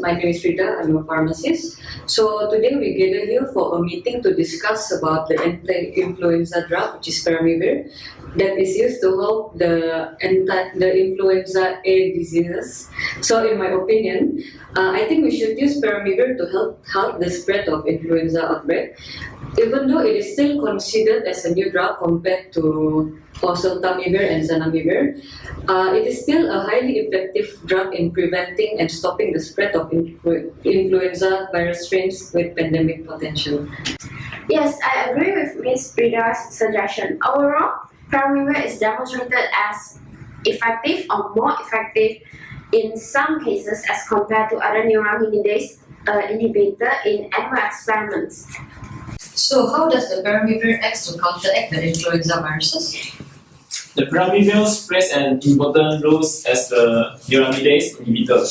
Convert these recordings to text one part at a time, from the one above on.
My name is Rita. I'm a pharmacist. So today we gather here for a meeting to discuss about the anti-influenza drug, which is peramivir, that is used to help the influenza A diseases. So in my opinion, I think we should use peramivir to help the spread of influenza outbreak, even though it is still considered as a new drug compared to oseltamivir and zanamivir. It is still a highly effective drug in preventing and stopping the spread of influenza virus strains with pandemic potential. Yes, I agree with Ms. Prida's suggestion. Overall, peramivir is demonstrated as effective or more effective in some cases as compared to other neuraminidase inhibitor in animal experiments. So how does the peramivir act to counteract the influenza viruses? The peramivir plays an important role as the neuraminidase inhibitor.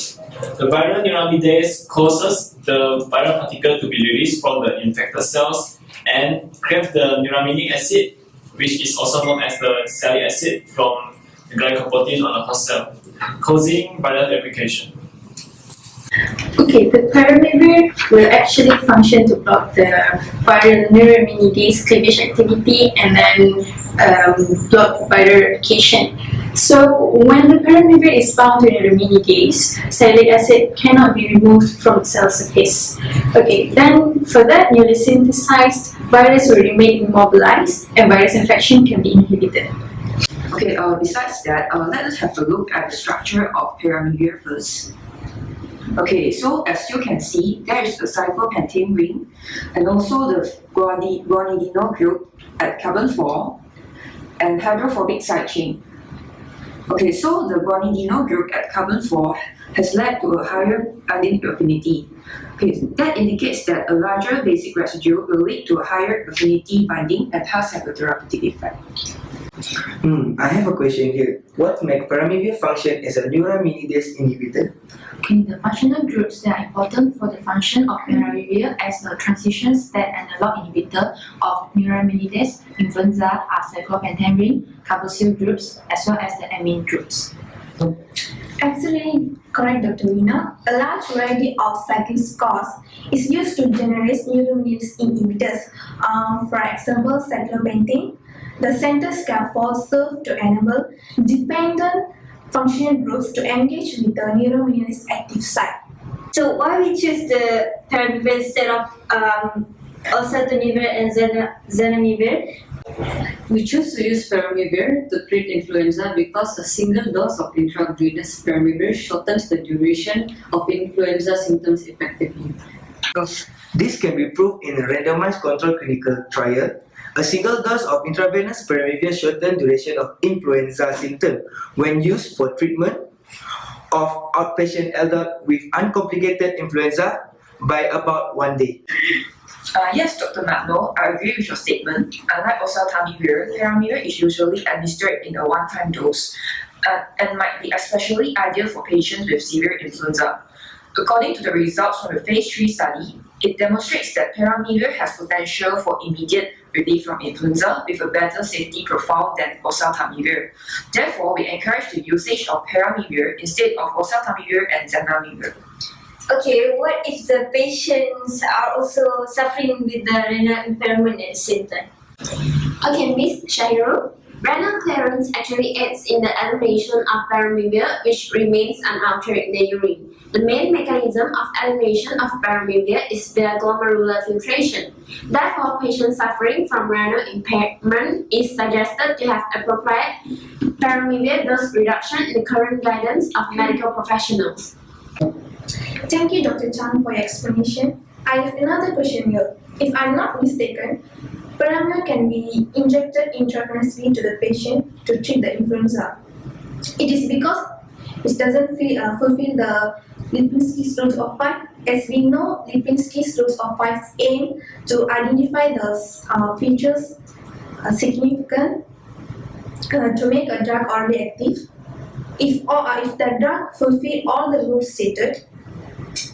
The viral neuraminidase causes the viral particle to be released from the infected cells and create the neuraminic acid, which is also known as the salicylic acid from the glycoprotein on the host cell, causing viral replication. Okay, the peramivir will actually function to block the viral neuraminidase cleavage activity and then block the viral replication. So when the peramivir is bound to neuraminidase, salicylic acid cannot be removed from the cell surface. Okay, then for that newly synthesized virus will remain immobilized and virus infection can be inhibited. Okay, besides that, let us have a look at the structure of peramivir first. Okay, so as you can see, there is the cyclopentane ring and also the guanidino group at carbon 4 and hydrophobic side chain. Okay, so the guanidino group at carbon 4 has led to a higher binding affinity. Okay, that indicates that a larger basic residue will lead to a higher affinity binding and thus have a therapeutic effect. I have a question here. What makes peramivir function as a neuraminidase inhibitor? Okay, the functional groups that are important for the function of peramivir as a transition state analog inhibitor of neuraminidase influenza are cyclopentane ring, carboxyl groups, as well as the amine groups. Actually, correct, Dr. Veena. A large variety of cyclic scores is used to generate neuraminidase inhibitors. For example, cyclopentane. The center scaffold serves to enable dependent functional groups to engage with the neuraminidase active site. So why we choose the peramivir instead of oseltamivir and zanamivir? We choose to use peramivir to treat influenza because a single dose of intravenous peramivir shortens the duration of influenza symptoms effectively. This can be proved in a randomized controlled clinical trial. A single dose of intravenous peramivir shortens duration of influenza symptoms when used for treatment of outpatient adults with uncomplicated influenza by about 1 day. Yes, Dr. Magno, I agree with your statement. Unlike oseltamivir, peramivir is usually administered in a one-time dose and might be especially ideal for patients with severe influenza. According to the results from the phase 3 study, it demonstrates that peramivir has potential for immediate relief from influenza with a better safety profile than oseltamivir. Therefore, we encourage the usage of peramivir instead of oseltamivir and zanamivir. Okay, what if the patients are also suffering with the renal impairment at the same time? Okay, Ms. Shahiro. Renal clearance actually aids in the elimination of peramivir, which remains unaltered in the urine. The main mechanism of elimination of peramivir is the glomerular filtration. Therefore, patients suffering from renal impairment is suggested to have appropriate peramivir dose reduction in the current guidance of medical professionals. Thank you, Dr. Chan, for your explanation. I have another question here. If I'm not mistaken, peramivir can be injected intravenously to the patient to treat the influenza. It is because it doesn't fulfill the Lipinski's rules of 5. As we know, Lipinski's rules of 5 aim to identify the features significant to make a drug orally active. If the drug fulfills all the rules stated,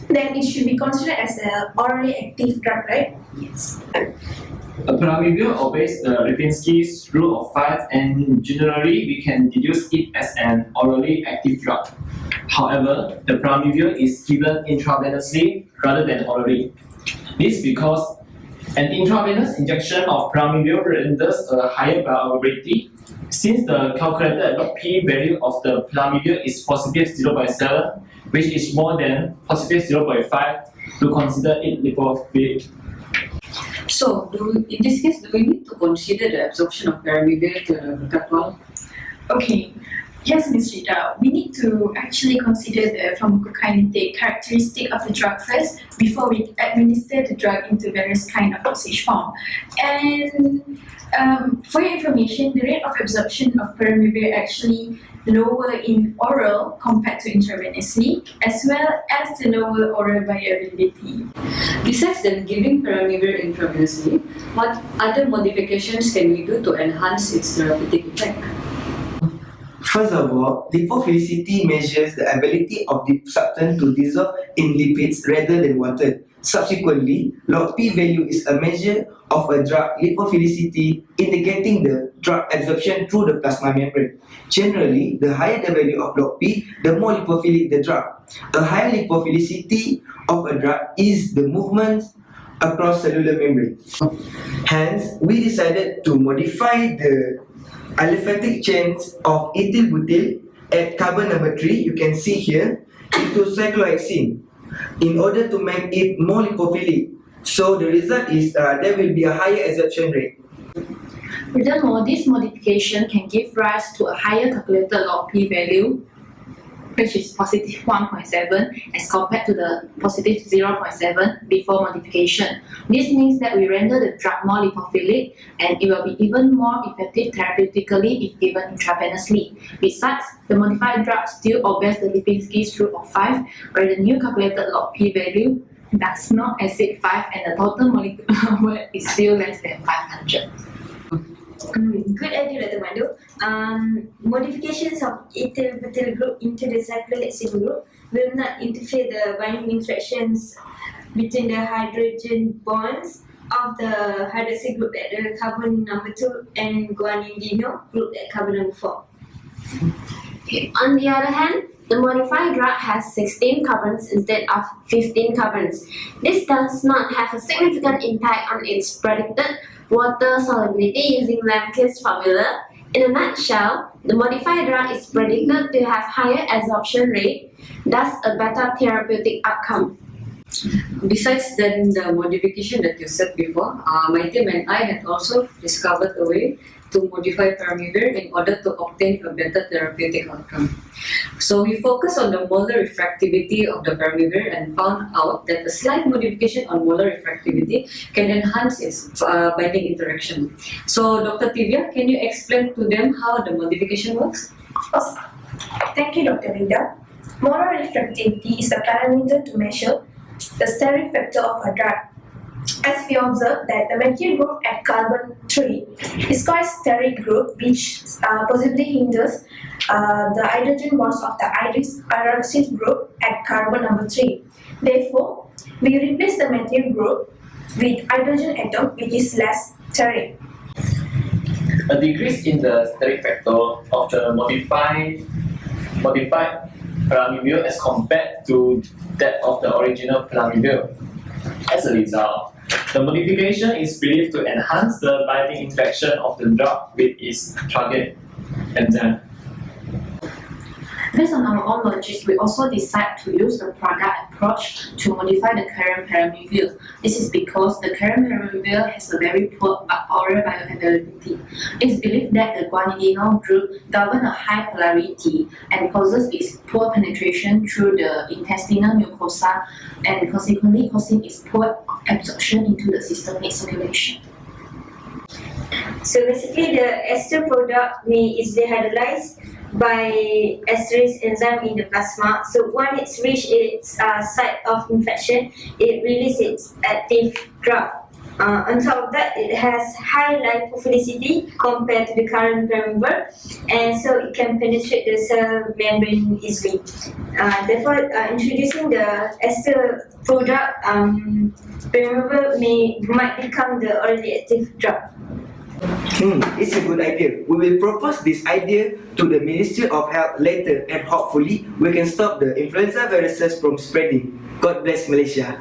then it should be considered as an orally active drug, right? Yes. A peramivir obeys the Lipinski's rule of 5, and generally we can deduce it as an orally active drug. However, the peramivir is given intravenously rather than orally. This because an intravenous injection of peramivir renders a higher bioavailability. Since the calculated log P value of the peramivir is positive 0.7, which is more than positive 0.5, to consider it lipophilic. So, in this case, do we need to consider the absorption of peramivir to the gut wall? Okay. Yes, Ms. Rita, we need to actually consider the pharmacokinetic characteristic of the drug first before we administer the drug into various kind of dosage form. And for your information, the rate of absorption of peramivir actually lower in oral compared to intravenously, as well as the lower oral bioavailability. Besides then giving peramivir intravenously, what other modifications can we do to enhance its therapeutic effect? First of all, lipophilicity measures the ability of the substance to dissolve in lipids rather than water. Subsequently, log P value is a measure of a drug lipophilicity, indicating the drug absorption through the plasma membrane. Generally, the higher the value of log P, the more lipophilic the drug. A higher lipophilicity of a drug is the movement across cellular membrane. Hence, we decided to modify the aliphatic chains of ethyl butyl at carbon number 3, you can see here, into cyclohexene in order to make it more lipophilic. So the result is there will be a higher absorption rate. Furthermore, this modification can give rise to a higher calculated log P value, which is positive 1.7 as compared to the positive 0.7 before modification. This means that we render the drug more lipophilic, and it will be even more effective therapeutically if given intravenously. Besides, the modified drug still obeys the Lipinski's rule of 5, where the new calculated log P value does not exceed 5 and the total molecular weight is still less than 500. Good idea, Dr. Mandu. Modifications of ethyl butyl group into the cyclohexene group will not interfere the binding interactions between the hydrogen bonds of the hydroxyl group at the carbon number 2 and guanidino group at carbon number 4. Okay. On the other hand, the modified drug has 16 carbons instead of 15 carbons. This does not have a significant impact on its predicted water solubility using Lemke's formula. In a nutshell, the modified drug is predicted to have higher absorption rate, thus a better therapeutic outcome. Besides then the modification that you said before, my team and I had also discovered a way to modify peramivir in order to obtain a better therapeutic outcome. So we focused on the molar refractivity of the peramivir and found out that a slight modification on molar refractivity can enhance its binding interaction. So Dr. Tivia, can you explain to them how the modification works? Of course. Thank you, Dr. Rida. Molar refractivity is a parameter to measure the steric factor of a drug. As we observe that the methyl group at carbon 3 is called steric group, which possibly hinders the hydrogen bonds of the hydroxyl group at carbon number 3. Therefore, we replace the methyl group with hydrogen atom which is less steric. A decrease in the steric factor of the modified peramivir as compared to that of the original peramivir. As a result, the modification is believed to enhance the binding interaction of the drug with its target enzyme. Based on our own logic, we also decide to use the product approach to modify the current peramivir. This is because the current peramivir has a very poor oral bioavailability. It is believed that the guanidino group governs a high polarity and causes its poor penetration through the intestinal mucosa and consequently causing its poor absorption into the systemic circulation. So basically, the ester product may easily hydrolyze by esterase enzyme in the plasma. So once it's reached its site of infection, it releases its active drug. On top of that, it has high lipophilicity compared to the current Paramivir, and so it can penetrate the cell membrane easily. Therefore, introducing the ester product, Paramivir might become the orally active drug. It's a good idea. We will propose this idea to the Ministry of Health later, and hopefully we can stop the influenza viruses from spreading. God bless Malaysia.